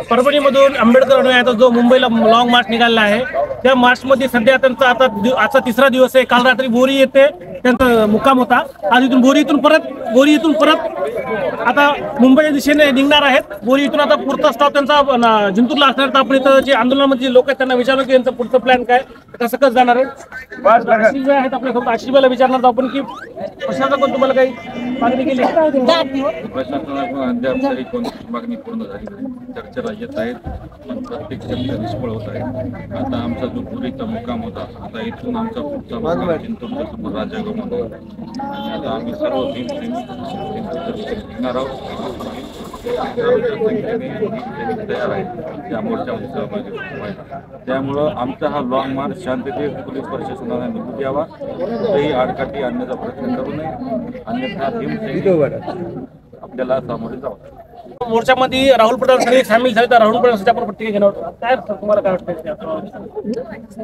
परभणीमधून आंबेडकर अनुयायांचा जो मुंबईला long march निघाला आहे, त्या मार्चमध्ये सध्या त्यांचा आजचा तिसरा दिवस आहे। काल रात्री बोरी येथे त्यांचा मुक्काम होता। आज इथून बोरी इथून परत आता मुंबईच्या दिशेने निघणार आहेत। बोरी इथून आता पुढचा स्टॉप त्यांचा जिंतूरला असणार। तर आपण इथं जे आंदोलनामध्ये लोक आहेत त्यांना विचारलं की यांचं पुढचं प्लॅन काय, कसं कसं जाणार आहे। आशिष आहेत आपल्यासोबत, आशिषला विचारणार आहोत आपण की प्रशासनाकडून तुम्हाला काही मागणी केली? प्रशासनाकडून अद्याप तरी कोणतीच मागणी पूर्ण झाली नाही। चर्चा राज्यात आहेत पण प्रत्येक चर्चा निष्फळ होत आहे। आता आमचा जो बोरीचा मुक्काम होता, आता इथून आमचा पुढचा मुक्काम जिंतूरच्या समोर राजागावमध्ये होता आणि आता आम्ही सर्व निघणार आहोत। तयार आहे त्या मोर्चामध्ये सहभागी व्हायला। त्यामुळं आमचा हा लॉंग मार्च शांततेत पोलीस प्रशासनाने निघू द्यावा, कुठेही आडकाठी आणण्याचा प्रयत्न करू नये, अन्यथा आपल्याला सामोरे जावं। मोर्चामध्ये राहुल पठाण सगळे सामील झाले, तर राहुल पठाण आपण पत्रिका घेणार काय तुम्हाला काय वाटतं?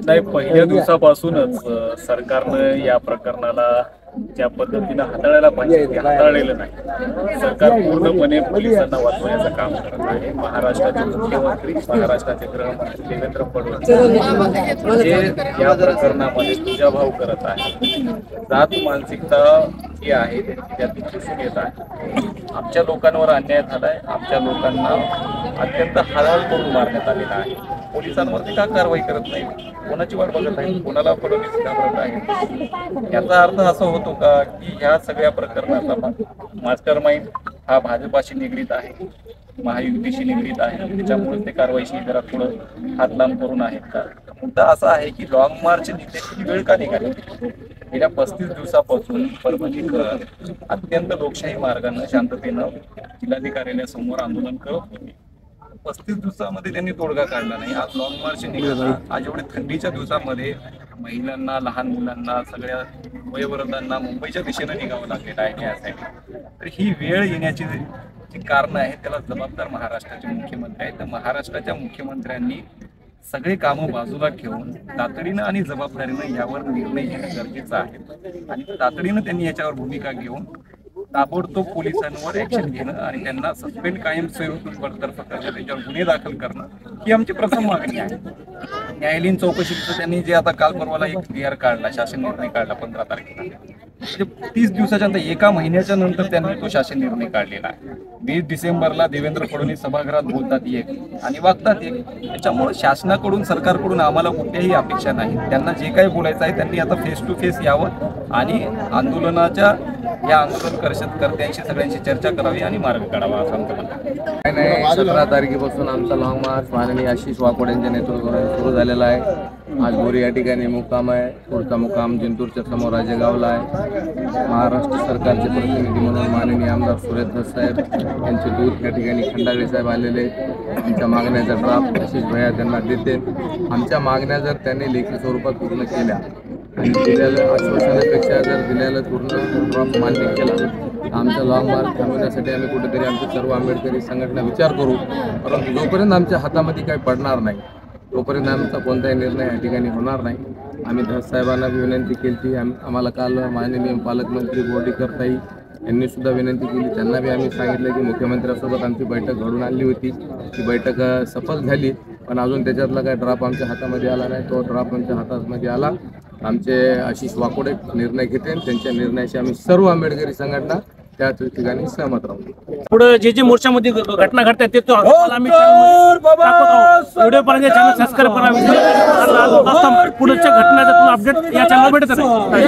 नाही, पहिल्या दिवसापासूनच सरकारनं या प्रकरणाला ज्या पद्धतीनं हाताळायला पाहिजे ते हाताळलेलं नाही। सरकार पूर्णपणे पोलिसांना वाचवण्याचं काम करत आहे। महाराष्ट्राचे मुख्यमंत्री, महाराष्ट्राचे गृहमंत्री देवेंद्र फडणवीस जे या प्रकरणामध्ये तुझाभाव करत आहे, जात मानसिकता जी आहे त्यातून दिसून येत आहे। आमच्या लोकांवर अन्याय झालाय, आमच्या लोकांना अत्यंत हालहाल करून मारण्यात आलेला आहे। पोलिसांवरती का कारवाई करत नाही? कोणाची वाट बघत आहे? कोणाला फडणवीस घाबरत आहे? याचा अर्थ असा होतो का की ह्या सगळ्या प्रकरणाचा मास्टर माइंड हा भाजपाशी निगडीत आहे, महायुतीशी निगडीत आहे, त्याच्यामुळे ते कारवाईशी जरा थोडं हात लांब करून आहेत का? मुद्दा असा आहे की लॉंग मार्च निघण्याची वेळ का निघाली? गेल्या 35 दिवसापासून परभणीकर अत्यंत लोकशाही मार्गाने शांततेनं जिल्हाधिकाऱ्यासमोर आंदोलन करत होते। 35 दिवसामध्ये त्यांनी तोडगा काढला नाही। आज लॉंग मार्च निघाला। आज एवढे थंडीच्या दिवसामध्ये महिलांना, लहान मुलांना, सगळ्या वयोवृद्धांना मुंबईच्या दिशेने निघावं लागलेलं आहे यासाठी। तर ही वेळ येण्याची जी कारण आहे त्याला जबाबदार महाराष्ट्राचे मुख्यमंत्री आहेत। तर महाराष्ट्राच्या मुख्यमंत्र्यांनी सगळे कामं बाजूला ठेवून तातडीनं आणि जबाबदारीनं यावर निर्णय घेणं गरजेचं आहे आणि तातडीनं त्यांनी याच्यावर भूमिका घेऊन ताबडतोब पोलिसांवर ऍक्शन घेणं आणि त्यांना सस्पेंड कायमस्वरूपी बडतर्फ करणं, त्यांच्यावर गुन्हे दाखल करणं ही आमची प्रथम मागणी आहे। न्यायालयीन चौकशीचं त्यांनी जे आता काल परवाला एक क्लिअर काढला, शासन निर्णय काढला 15 तारखेला, म्हणजे 30 दिवसाच्या नंतर, एका महिन्याच्या नंतर त्यांनी तो शासन निर्णय काढलेला आहे। 20 डिसेंबरला देवेंद्र फडणवीस सभागृहात बोलतात एक आणि वागतात एक। त्याच्यामुळे शासनाकडून, सरकारकडून आम्हाला कुठल्याही अपेक्षा नाही। त्यांना जे काही बोलायचं आहे त्यांनी आता फेस टू फेस यावं आणि आंदोलनाच्या या आंदोलनकर्त्यांशी सगळ्यांशी चर्चा करावी आणि मार्ग काढावा असं आमचं म्हणणं आहे। नाही, 17 तारखेपासून आमचा लॉंग मार्च माननीय आशिष वाकोड यांच्या नेतृत्वाने सुरू झालेला आहे। आज बोरी या ठिकाणी मुक्काम आहे, पुढचा मुक्काम जिंतूरच्या समोर राजेगावला आहे। महाराष्ट्र सरकारचे प्रतिनिधी म्हणून माननीय आमदार सुरेश धस साहेब यांचे दूत या ठिकाणी खंडागळे साहेब आलेले। आमच्या मागण्याचा ड्राफ्ट आशिष भैया त्यांना देते। आमच्या मागण्या जर त्यांनी लेखी स्वरूपात पूर्ण केल्या आणि दिलेल्या आश्वासनापेक्षा जर दिलेलं पूर्ण ड्राफ्ट मान्य केला, आमचा लॉंग मार्च थांबवण्यासाठी आम्ही कुठेतरी आमचे सर्व आंबेडकरी संघटना विचार करू। परंतु जोपर्यंत आमच्या हातामध्ये काही पडणार नाही तोपर्यंत आमचा कोणताही निर्णय या ठिकाणी होणार नाही। आम्ही धस साहेबांना विनंती केली की आम्हाला काल माननीय पालकमंत्री बोर्डीकर ताई यांनी सुद्धा विनंती केली, त्यांना बी आम्ही सांगितलं की मुख्यमंत्र्यांसोबत आमची बैठक घडून आणली होती, ती बैठक सफल झाली पण अजून त्याच्यातला काही ड्राफ्ट आमच्या हातामध्ये आला नाही। तो ड्राफ्ट आमच्या हातामध्ये आला, आमचे आशिष वाकोडे निर्णय घेते, त्यांच्या निर्णयाशी आम्ही सर्व आंबेडकरी संघटना त्या ठिकाणी सहमत राहू। पुढे जे मोर्चामध्ये घटना घडतात ते व्हिडिओ पर्यंत चॅनल सबस्क्राईब करा। पुढच्या घटनाचा अपडेट या चॅनल भेटत आहे।